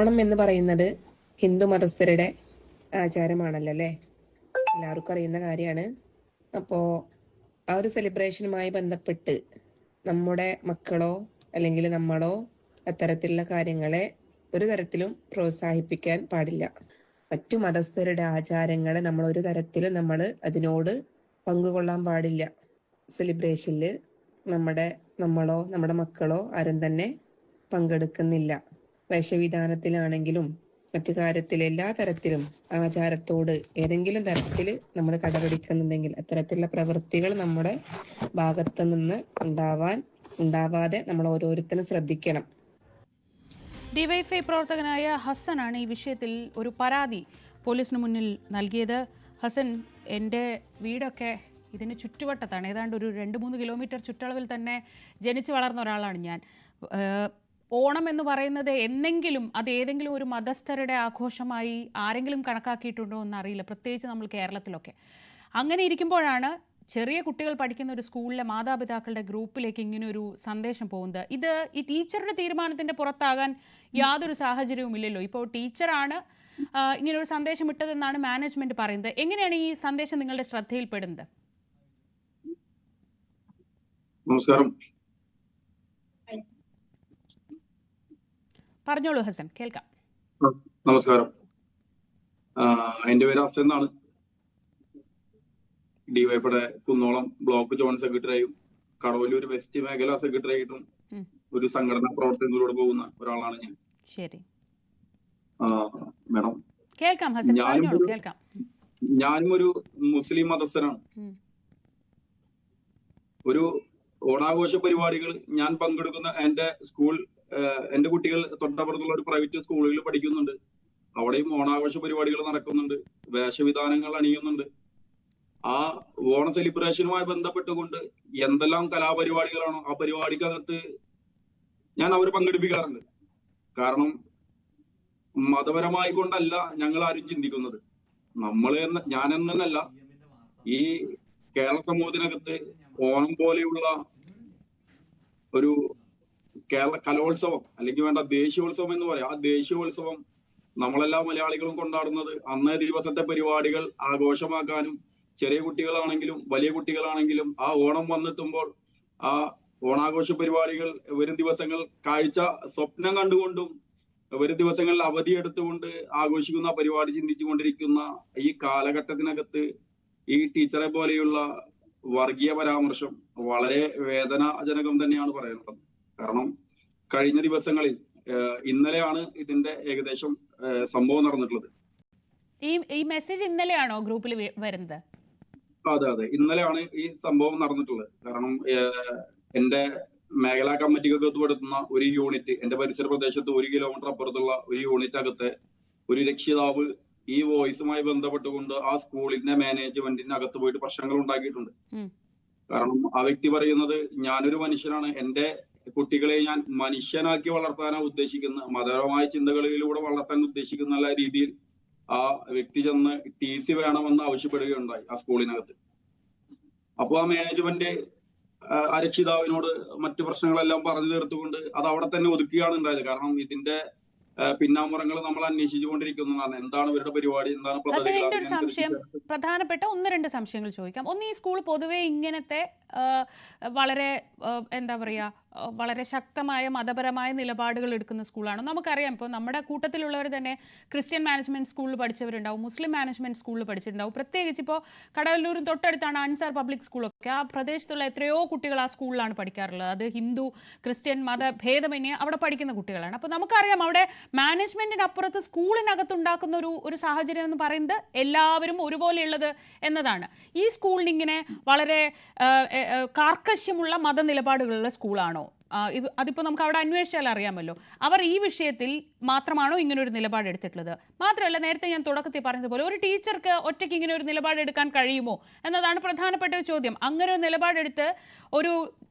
ഓണം എന്ന് പറയുന്നത് ഹിന്ദു മതസ്ഥരുടെ ആചാരമാണല്ലോ അല്ലേ? എല്ലാവർക്കും അറിയുന്ന കാര്യമാണ്. അപ്പോൾ ആ ഒരു സെലിബ്രേഷനുമായി ബന്ധപ്പെട്ട് നമ്മുടെ മക്കളോ അല്ലെങ്കിൽ നമ്മളോ അത്തരത്തിലുള്ള കാര്യങ്ങളെ ഒരു തരത്തിലും പ്രോത്സാഹിപ്പിക്കാൻ പാടില്ല. മറ്റു മതസ്ഥരുടെ ആചാരങ്ങളെ നമ്മൾ ഒരു തരത്തിലും നമ്മൾ അതിനോട് പങ്കുകൊള്ളാൻ പാടില്ല. സെലിബ്രേഷനിൽ നമ്മളോ നമ്മുടെ മക്കളോ ആരും തന്നെ പങ്കെടുക്കുന്നില്ല. വേഷവിധാനത്തിലാണെങ്കിലും മറ്റു കാര്യത്തിൽ എല്ലാ തരത്തിലും ആചാരത്തോട് ഏതെങ്കിലും തരത്തിൽ നമ്മൾ കടപിടിക്കുന്നുണ്ടെങ്കിൽ അത്തരത്തിലുള്ള പ്രവൃത്തികൾ നമ്മുടെ ഭാഗത്ത് നിന്ന് ഉണ്ടാവാതെ നമ്മൾ ഓരോരുത്തരും ശ്രദ്ധിക്കണം. ഡിവൈഎഫ്ഐ പ്രവർത്തകനായ ഹസനാണ് ഈ വിഷയത്തിൽ ഒരു പരാതി പോലീസിന് മുന്നിൽ നൽകിയത്. ഹസൻ, എൻ്റെ വീടൊക്കെ ഇതിന് ചുറ്റുവട്ടത്താണ്. ഏതാണ്ട് ഒരു 2-3 കിലോമീറ്റർ ചുറ്റളവിൽ തന്നെ ജനിച്ചു വളർന്ന ഒരാളാണ് ഞാൻ. ഓണം എന്ന് പറയുന്നത് എന്നെങ്കിലും അത് ഏതെങ്കിലും ഒരു മതസ്ഥരുടെ ആഘോഷമായി ആരെങ്കിലും കണക്കാക്കിയിട്ടുണ്ടോ എന്നറിയില്ല, പ്രത്യേകിച്ച് നമ്മൾ കേരളത്തിലൊക്കെ. അങ്ങനെ ഇരിക്കുമ്പോഴാണ് ചെറിയ കുട്ടികൾ പഠിക്കുന്ന ഒരു സ്കൂളിലെ മാതാപിതാക്കളുടെ ഗ്രൂപ്പിലേക്ക് ഇങ്ങനെ ഒരു സന്ദേശം പോകുന്നത്. ഇത് ഈ ടീച്ചറുടെ തീരുമാനത്തിൻ്റെ പുറത്താകാൻ യാതൊരു സാഹചര്യവും ഇല്ലല്ലോ. ഇപ്പോൾ ടീച്ചറാണ് ഇങ്ങനൊരു സന്ദേശം ഇട്ടതെന്നാണ് മാനേജ്മെന്റ് പറയുന്നത്. എങ്ങനെയാണ് ഈ സന്ദേശം നിങ്ങളുടെ ശ്രദ്ധയിൽപ്പെടുന്നത്? നമസ്കാരം. പറഞ്ഞോളൂ ഹസൻ, കേൾക്കാം. നമസ്കാരം. എന്റെ പേര് ഹസൻ എന്നാണ്. ഡിവൈഎഫ്ഐയുടെ കുന്നോളം ബ്ലോക്ക് ജോയിന്റ് സെക്രട്ടറിയായും കടവല്ലൂർ വെസ്റ്റ് മേഖലാ സെക്രട്ടറി ആയിട്ടും ഒരു സംഘടനാ പ്രവർത്തനത്തിലൂടെ പോകുന്ന ഒരാളാണ് ഞാൻ. ശരി, മേഡം കേൾക്കാം ഹസൻ, പറഞ്ഞോളൂ, കേൾക്കാം. ഞാനും ഒരു മുസ്ലിം മതസ്ഥനാണ്. ഒരു ഓണാഘോഷ പരിപാടികൾ ഞാൻ പങ്കെടുക്കുന്ന എന്റെ കുട്ടികൾ തൊട്ടപ്പുറത്തുള്ള ഒരു പ്രൈവറ്റ് സ്കൂളുകളിൽ പഠിക്കുന്നുണ്ട്. അവിടെയും ഓണാഘോഷ പരിപാടികൾ നടക്കുന്നുണ്ട്, വേഷവിധാനങ്ങൾ അണിയുന്നുണ്ട്. ആ ഓണ സെലിബ്രേഷനുമായി ബന്ധപ്പെട്ടുകൊണ്ട് എന്തെല്ലാം കലാപരിപാടികളാണോ ആ പരിപാടിക്കകത്ത് ഞാൻ അവരെ പങ്കെടുപ്പിക്കാറുണ്ട്. കാരണം മതപരമായി കൊണ്ടല്ല ഞങ്ങൾ ആരും ചിന്തിക്കുന്നത്. ഞാനെന്നല്ല, ഈ കേരള സമൂഹത്തിനകത്ത് ഓണം പോലെയുള്ള ഒരു കേരള കലോത്സവം അല്ലെങ്കിൽ വേണ്ട ദേശീയോത്സവം എന്ന് പറയാം. ആ ദേശീയോത്സവം നമ്മളെല്ലാ മലയാളികളും കൊണ്ടാടുന്നത് അന്നേ ദിവസത്തെ പരിപാടികൾ ആഘോഷമാക്കാനും ചെറിയ കുട്ടികളാണെങ്കിലും വലിയ കുട്ടികളാണെങ്കിലും ആ ഓണം വന്നെത്തുമ്പോൾ ആ ഓണാഘോഷ പരിപാടികൾ വരും ദിവസങ്ങൾ കാഴ്ച സ്വപ്നം കണ്ടുകൊണ്ടും വരും ദിവസങ്ങളിൽ അവധിയെടുത്തുകൊണ്ട് ആഘോഷിക്കുന്ന പരിപാടി ചിന്തിച്ചുകൊണ്ടിരിക്കുന്ന ഈ കാലഘട്ടത്തിനകത്ത് ഈ ടീച്ചറെ പോലെയുള്ള വർഗീയ പരാമർശം വളരെ വേദനാജനകം തന്നെയാണ് പറയുന്നത്. കാരണം കഴിഞ്ഞ ദിവസങ്ങളിൽ ഇന്നലെയാണ് ഇതിന്റെ ഏകദേശം സംഭവം നടന്നിട്ടുള്ളത്. ഈ മെസ്സേജ് ഇന്നലെയാണോ ഗ്രൂപ്പിൽ വരുന്നത്? അതെ, ഇന്നലെയാണ് ഈ സംഭവം നടന്നിട്ടുള്ളത്. കാരണം എന്റെ മേഖലാ കമ്മിറ്റിക്കൊക്കെ ഉൾപ്പെടുത്തുന്ന ഒരു യൂണിറ്റ്, എന്റെ പരിസര പ്രദേശത്ത് 1 കിലോമീറ്റർ അപ്പുറത്തുള്ള ഒരു യൂണിറ്റ് അകത്തെ ഒരു രക്ഷിതാവ് ഈ വോയിസുമായി ബന്ധപ്പെട്ടുകൊണ്ട് ആ സ്കൂളിന്റെ മാനേജ്മെന്റിന്റെ അകത്ത് പോയിട്ട് പ്രശ്നങ്ങൾ ഉണ്ടാക്കിയിട്ടുണ്ട്. കാരണം ആ വ്യക്തി പറയുന്നത്, ഞാനൊരു മനുഷ്യനാണ്, എന്റെ കുട്ടികളെ ഞാൻ മനുഷ്യനാക്കി വളർത്താനാണ് ഉദ്ദേശിക്കുന്നത്, മതപരമായ ചിന്തകളിലൂടെ വളർത്താൻ ഉദ്ദേശിക്കുന്ന രീതിയിൽ ആ വ്യക്തി ചെന്ന് TC വേണമെന്ന് ആവശ്യപ്പെടുകയുണ്ടായി ആ സ്കൂളിനകത്ത്. അപ്പൊ ആ മാനേജ്മെന്റ് ആ രക്ഷിതാവിനോട് മറ്റു പ്രശ്നങ്ങളെല്ലാം പറഞ്ഞു തീർത്തുകൊണ്ട് അത് അവിടെ തന്നെ ഒതുക്കുകയാണ് ഉണ്ടായത്. കാരണം ഇതിന്റെ പിന്നാമ്പുറങ്ങൾ നമ്മൾ അന്വേഷിച്ചുകൊണ്ടിരിക്കുന്നതാണ്. എന്താണ് ഇവരുടെ പരിപാടി, എന്താണ് പ്രധാനപ്പെട്ട 1-2 സംശയങ്ങൾ ചോദിക്കാം. ഒന്ന്, ഈ സ്കൂൾ പൊതുവെ ഇങ്ങനത്തെ വളരെ എന്താ പറയുക, വളരെ ശക്തമായ മതപരമായ നിലപാടുകൾ എടുക്കുന്ന സ്കൂളാണ്. നമുക്കറിയാം, ഇപ്പോൾ നമ്മുടെ കൂട്ടത്തിലുള്ളവർ തന്നെ ക്രിസ്ത്യൻ മാനേജ്മെന്റ് സ്കൂളിൽ പഠിച്ചവരുണ്ടാവും, മുസ്ലിം മാനേജ്മെന്റ് സ്കൂളിൽ പഠിച്ചിട്ടുണ്ടാവും. പ്രത്യേകിച്ച് ഇപ്പോൾ കടവല്ലൂരും തൊട്ടടുത്താണ് അൻസാർ പബ്ലിക് സ്കൂളൊക്കെ. ആ പ്രദേശത്തുള്ള എത്രയോ കുട്ടികൾ ആ സ്കൂളിലാണ് പഠിക്കാറുള്ളത്. അത് ഹിന്ദു ക്രിസ്ത്യൻ മതഭേദമന്യേ അവിടെ പഠിക്കുന്ന കുട്ടികളാണ്. അപ്പോൾ നമുക്കറിയാം, അവിടെ മാനേജ്മെന്റിന് അപ്പുറത്ത് സ്കൂളിനകത്തുണ്ടാക്കുന്ന ഒരു സാഹചര്യം എന്ന് പറയുന്നത് എല്ലാവരും ഒരുപോലെയുള്ളത് എന്നതാണ്. ഈ സ്കൂളിന് ഇങ്ങനെ വളരെ കാർക്കശ്യമുള്ള മതനിലപാടുകളുള്ള സ്കൂളാണോ? അതിപ്പോൾ നമുക്ക് അവിടെ അന്വേഷിച്ചാൽ അറിയാമല്ലോ. അവർ ഈ വിഷയത്തിൽ മാത്രമാണോ ഇങ്ങനൊരു നിലപാട് എടുത്തിട്ടുള്ളത്? മാത്രമല്ല, നേരത്തെ ഞാൻ തുടക്കത്തിൽ പറഞ്ഞതുപോലെ ഒരു ടീച്ചർക്ക് ഒറ്റയ്ക്ക് ഇങ്ങനെ ഒരു നിലപാടെടുക്കാൻ കഴിയുമോ എന്നതാണ് പ്രധാനപ്പെട്ട ഒരു ചോദ്യം. അങ്ങനെ ഒരു നിലപാടെടുത്ത് ഒരു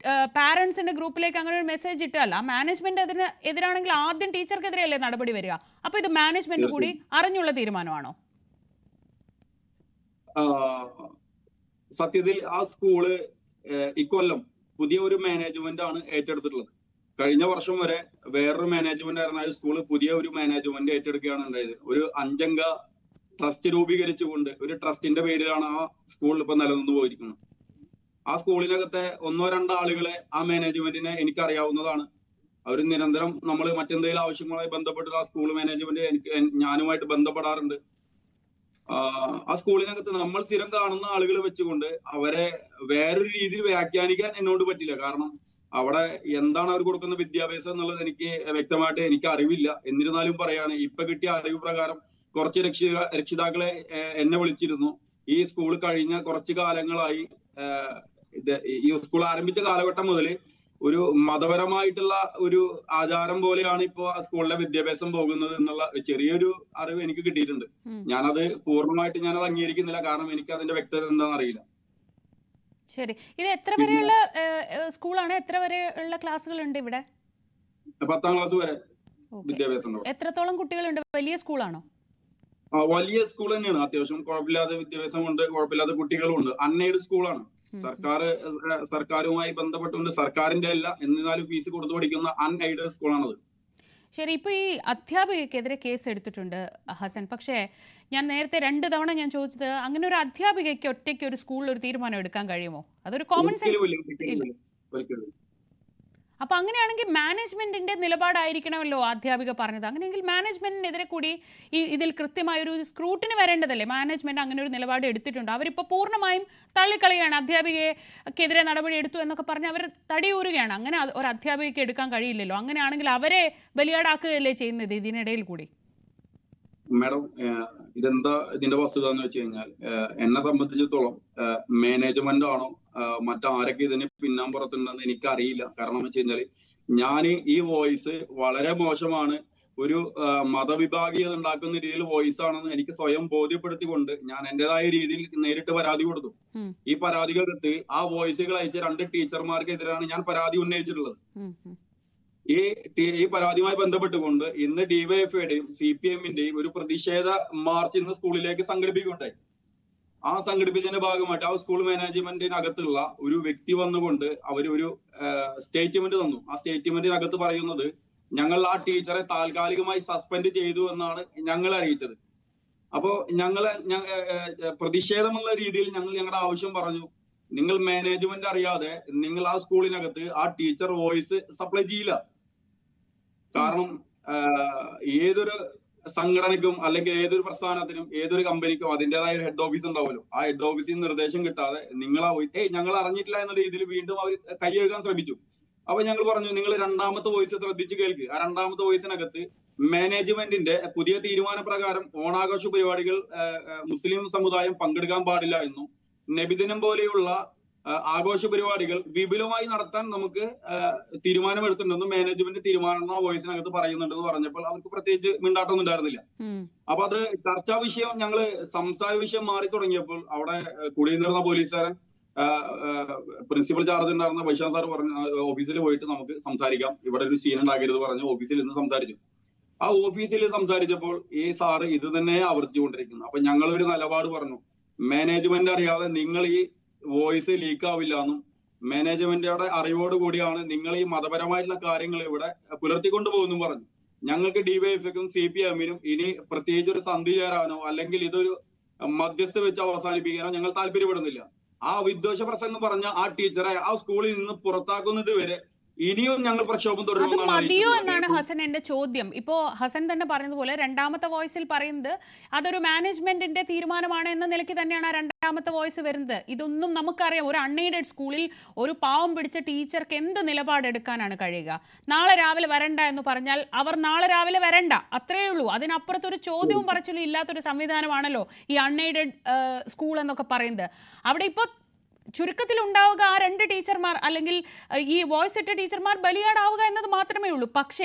പാരൻസിന്റെ ഗ്രൂപ്പിലേക്ക് അങ്ങനെ ഒരു മെസ്സേജ് ഇട്ടാൽ ആ മാനേജ്മെന്റ് അതിന് എതിരാണെങ്കിൽ ആദ്യം ടീച്ചർക്കെതിരെയല്ലേ നടപടി വരിക? അപ്പോൾ ഇത് മാനേജ്മെന്റ് കൂടി അറിഞ്ഞുള്ള തീരുമാനമാണോ? സത്യത്തിൽ ആ സ്കൂള് ഇക്കൊല്ലം പുതിയ ഒരു മാനേജ്മെന്റ് ആണ് ഏറ്റെടുത്തിട്ടുള്ളത്. കഴിഞ്ഞ വർഷം വരെ വേറൊരു മാനേജ്മെന്റ് ആയിരുന്ന ആ സ്കൂള് പുതിയ ഒരു മാനേജ്മെന്റ് ഏറ്റെടുക്കുകയാണ് ഉണ്ടായത്. ഒരു 5 അംഗ ട്രസ്റ്റ് രൂപീകരിച്ചുകൊണ്ട് ഒരു ട്രസ്റ്റിന്റെ പേരിലാണ് ആ സ്കൂളിൽ ഇപ്പൊ നിലനിന്ന് പോയിരിക്കുന്നത്. ആ സ്കൂളിനകത്തെ 1-2 ആളുകളെ ആ മാനേജ്മെന്റിനെ എനിക്കറിയാവുന്നതാണ്. അവർ നിരന്തരം നമ്മൾ മറ്റെന്തെങ്കിലും ആവശ്യങ്ങളുമായി ബന്ധപ്പെട്ട് ആ സ്കൂൾ മാനേജ്മെന്റ് ഞാനുമായിട്ട് ബന്ധപ്പെടാറുണ്ട്. ആ സ്കൂളിനകത്ത് നമ്മൾ സ്ഥിരം കാണുന്ന ആളുകൾ വെച്ചുകൊണ്ട് അവരെ വേറൊരു രീതിയിൽ വ്യാഖ്യാനിക്കാൻ എന്നോട് പറ്റില്ല. കാരണം അവിടെ എന്താണ് അവർ കൊടുക്കുന്ന വിദ്യാഭ്യാസം എന്നുള്ളത് വ്യക്തമായിട്ട് എനിക്ക് അറിവില്ല. എന്നിരുന്നാലും പറയാണ്, ഇപ്പൊ കിട്ടിയ അറിവ് പ്രകാരം കുറച്ച് രക്ഷിതാക്കളെ എന്നെ വിളിച്ചിരുന്നു. ഈ സ്കൂൾ കഴിഞ്ഞ കുറച്ച് കാലങ്ങളായി ഈ സ്കൂൾ ആരംഭിച്ച കാലഘട്ടം മുതൽ ഒരു മതപരമായിട്ടുള്ള ഒരു ആചാരം പോലെയാണ് ഇപ്പോ ആ സ്കൂളിലെ വിദ്യാഭ്യാസം പോകുന്നത് എന്നുള്ള ചെറിയൊരു അറിവ് എനിക്ക് കിട്ടിയിട്ടുണ്ട്. ഞാനത് പൂർണ്ണമായിട്ട് ഞാനത് അംഗീകരിക്കുന്നില്ല. കാരണം എനിക്ക് അതിന്റെ വ്യക്തത എന്താണെന്ന് അറിയില്ല. ശരി, ഇത് എത്ര വരെയുള്ള സ്കൂളാണ്? എത്ര വരെയുള്ള ക്ലാസ്സുകൾ ഉണ്ട് ഇവിടെ? 10ാം ക്ലാസ് വരെ വിദ്യാഭ്യാസം. എത്രത്തോളം കുട്ടികളുണ്ട്? വലിയ സ്കൂളാണോ? വലിയ സ്കൂൾ തന്നെയാണ്. അത്യാവശ്യം കുഴപ്പമില്ലാതെ വിദ്യാഭ്യാസമുണ്ട്, കുഴപ്പമില്ലാത്ത കുട്ടികളും ഉണ്ട്. അൺഎയ്ഡഡ് സ്കൂളാണ്. സർക്കാരുമായി ബന്ധപ്പെട്ടുകൊണ്ട്, സർക്കാരിന്റെ അല്ല എന്നിരുന്നാലും ഫീസ് കൊടുത്തു പഠിക്കുന്ന അൺഎയ്ഡഡ് സ്കൂളാണത്. ശരി, ഇപ്പൊ ഈ അധ്യാപികക്കെതിരെ കേസ് എടുത്തിട്ടുണ്ട് ഹസൻ. പക്ഷേ ഞാൻ നേരത്തെ 2 തവണ ഞാൻ ചോദിച്ചത്, അങ്ങനെ ഒരു അധ്യാപികയ്ക്ക് ഒറ്റയ്ക്ക് ഒരു സ്കൂളിൽ ഒരു തീരുമാനം എടുക്കാൻ കഴിയുമോ? അതൊരു കോമൺ സെൻസ്. അപ്പൊ അങ്ങനെയാണെങ്കിൽ മാനേജ്മെന്റിന്റെ നിലപാടായിരിക്കണമല്ലോ അധ്യാപിക പറഞ്ഞത്. അങ്ങനെയെങ്കിൽ മാനേജ്മെന്റിനെതിരെ കൂടി ഇതിൽ കൃത്യമായ ഒരു സ്ക്രൂട്ടിനി വരേണ്ടതല്ലേ? മാനേജ്മെന്റ് അങ്ങനെ ഒരു നിലപാട് എടുത്തിട്ടുണ്ട്. അവരിപ്പോ പൂർണ്ണമായും തള്ളിക്കളയാണ്. അധ്യാപികക്കെതിരെ നടപടി എടുത്തു എന്നൊക്കെ പറഞ്ഞ് അവർ തടിയൂറുകയാണ്. അങ്ങനെ ഒരു അധ്യാപികയ്ക്ക് എടുക്കാൻ കഴിയില്ലല്ലോ. അങ്ങനെയാണെങ്കിൽ അവരെ ബലിയാടാക്കുകയല്ലേ ചെയ്യുന്നത് ഇതിനിടയിൽ കൂടി? മാഡം, ഇതിന്റെ വസ്തുത എന്ന് വെച്ച് കഴിഞ്ഞാൽ, എന്നെ സംബന്ധിച്ചിടത്തോളം മാനേജ്മെന്റ് ആണോ മറ്റാരൊക്കെ ഇതിന് പിന്നാമ്പുറത്തുണ്ടെന്ന് എനിക്കറിയില്ല. കാരണം എന്ന് വെച്ച് കഴിഞ്ഞാല് ഞാൻ ഈ വോയിസ് വളരെ മോശമാണ്, ഒരു മതവിഭാഗീയത ഉണ്ടാക്കുന്ന രീതിയിൽ വോയിസ് ആണെന്ന് എനിക്ക് സ്വയം ബോധ്യപ്പെടുത്തിക്കൊണ്ട് ഞാൻ എന്റേതായ രീതിയിൽ നേരിട്ട് പരാതി കൊടുത്തു. ഈ പരാതികൾക്ക് ആ വോയിസുകൾ അയച്ച 2 ടീച്ചർമാർക്കെതിരാണ് ഞാൻ പരാതി ഉന്നയിച്ചിട്ടുള്ളത്. ഈ പരാതിയുമായി ബന്ധപ്പെട്ടുകൊണ്ട് ഇന്ന് ഡിവൈഎഫ്ഐയുടെയും CPM-ന്റെയും ഒരു പ്രതിഷേധ മാർച്ച് ഇന്ന് സ്കൂളിലേക്ക് സംഘടിപ്പിക്കുകയുണ്ടായി. ആ സംഘടിപ്പിച്ചതിന്റെ ഭാഗമായിട്ട് ആ സ്കൂൾ മാനേജ്മെന്റിനകത്തുള്ള ഒരു വ്യക്തി വന്നുകൊണ്ട് അവരൊരു സ്റ്റേറ്റ്മെന്റ് തന്നു. ആ സ്റ്റേറ്റ്മെന്റിനകത്ത് പറയുന്നത്, ഞങ്ങൾ ആ ടീച്ചറെ താൽക്കാലികമായി സസ്പെൻഡ് ചെയ്തു എന്നാണ് ഞങ്ങളെ അറിയിച്ചത്. അപ്പോ പ്രതിഷേധമുള്ള രീതിയിൽ ഞങ്ങളുടെ ആവശ്യം പറഞ്ഞു. നിങ്ങൾ മാനേജ്മെന്റ് അറിയാതെ നിങ്ങൾ ആ സ്കൂളിനകത്ത് ആ ടീച്ചർ വോയിസ് സപ്ലൈ ചെയ്യില്ല. കാരണം ഏതൊരു സംഘടനയ്ക്കും അല്ലെങ്കിൽ ഏതൊരു പ്രസ്ഥാനത്തിനും ഏതൊരു കമ്പനിക്കും അതിൻ്റെതായ ഒരു ഹെഡ് ഓഫീസ് ഉണ്ടാവുമല്ലോ. ആ ഹെഡ് ഓഫീസിൽ നിർദ്ദേശം കിട്ടാതെ നിങ്ങൾ ഞങ്ങൾ അറിഞ്ഞിട്ടില്ല എന്ന രീതിയിൽ വീണ്ടും അവർ കൈയെഴുകാൻ ശ്രമിച്ചു. അപ്പൊ ഞങ്ങൾ പറഞ്ഞു, നിങ്ങൾ 2ാമത്തെ വോയിസ് ശ്രദ്ധിച്ച് കേൾക്കുക. ആ 2ാമത്തെ വോയിസിനകത്ത് മാനേജ്മെന്റിന്റെ പുതിയ തീരുമാനപ്രകാരം ഓണാഘോഷ പരിപാടികൾ മുസ്ലിം സമുദായം പങ്കെടുക്കാൻ പാടില്ല എന്നും നബിദിനം പോലെയുള്ള ആഘോഷ പരിപാടികൾ വിപുലമായി നടത്താൻ നമുക്ക് തീരുമാനമെടുത്തിട്ടുണ്ടെന്നും മാനേജ്മെന്റ് തീരുമാനം ആ വോയിസിനകത്ത് പറയുന്നുണ്ടെന്ന് പറഞ്ഞപ്പോൾ അവർക്ക് പ്രത്യേകിച്ച് മിണ്ടാട്ടൊന്നും ഉണ്ടായിരുന്നില്ല. അപ്പൊ അത് ചർച്ചാ വിഷയം, ഞങ്ങള് സംസാര വിഷയം മാറി തുടങ്ങിയപ്പോൾ അവിടെ കുടിയിരുന്ന പോലീസുകാരൻ പ്രിൻസിപ്പൽ ചാർജ് ഉണ്ടായിരുന്ന വൈശാഖ് സാർ പറഞ്ഞു, ഓഫീസിൽ പോയിട്ട് നമുക്ക് സംസാരിക്കാം, ഇവിടെ ഒരു സീൻ ഉണ്ടാക്കരുത് പറഞ്ഞു ഓഫീസിൽ ഇന്ന് സംസാരിച്ചു. ആ ഓഫീസിൽ സംസാരിച്ചപ്പോൾ ഈ സാറ് ഇത് തന്നെ ആവർത്തിച്ചുകൊണ്ടിരിക്കുന്നു. അപ്പൊ ഞങ്ങളൊരു നിലപാട് പറഞ്ഞു, മാനേജ്മെന്റ് അറിയാതെ നിങ്ങൾ ഈ വോയിസ് ലീക്ക് ആവില്ല എന്നും മാനേജ്മെന്റിന്റെ അറിവോട് കൂടിയാണ് നിങ്ങൾ ഈ മതപരമായിട്ടുള്ള കാര്യങ്ങൾ ഇവിടെ പുലർത്തിക്കൊണ്ടു പോകുന്നു പറഞ്ഞു. ഞങ്ങൾക്ക് ഡിവൈഎഫ്ഐക്കും CPM-നും ഇനി പ്രത്യേകിച്ച് ഒരു സന്ധി ചേരാനോ അല്ലെങ്കിൽ ഇതൊരു മധ്യസ്ഥ വെച്ച് അവസാനിപ്പിക്കാനോ ഞങ്ങൾ താല്പര്യപ്പെടുന്നില്ല. ആ വിദ്വേഷ പ്രസംഗം പറഞ്ഞ ആ ടീച്ചറെ ആ സ്കൂളിൽ നിന്ന് പുറത്താക്കുന്നത് വരെ ഇനിയും ഞങ്ങൾ പ്രക്ഷോഭം അത് മതിയോ എന്നാണ് ഹസൻ എന്റെ ചോദ്യം. ഇപ്പോ ഹസൻ തന്നെ പറഞ്ഞതുപോലെ 2ാമത്തെ വോയിസിൽ പറയുന്നത് അതൊരു മാനേജ്മെന്റിന്റെ തീരുമാനമാണ് എന്ന നിലയ്ക്ക് തന്നെയാണ് ആ 2ാമത്തെ വോയിസ് വരുന്നത്. ഇതൊന്നും നമുക്കറിയാം, ഒരു അൺഎയ്ഡഡ് സ്കൂളിൽ ഒരു പാവം പിടിച്ച ടീച്ചർക്ക് എന്ത് നിലപാടെടുക്കാനാണ് കഴിയുക? നാളെ രാവിലെ വരണ്ട എന്ന് പറഞ്ഞാൽ അവർ നാളെ രാവിലെ വരണ്ട, അത്രയേ ഉള്ളൂ. അതിനപ്പുറത്തൊരു ചോദ്യവും പറച്ചിലും ഇല്ലാത്തൊരു സംവിധാനമാണല്ലോ ഈ അൺഎയ്ഡഡ് സ്കൂൾ എന്നൊക്കെ പറയുന്നത്. അവിടെ ഇപ്പോൾ ചുരുക്കത്തിൽ ഉണ്ടാവുക ആ 2 ടീച്ചർമാർ അല്ലെങ്കിൽ ഈ വോയിസ് ഇട്ട ടീച്ചർമാർ ബലിയാടാവുക എന്നത് മാത്രമേ ഉള്ളൂ. പക്ഷേ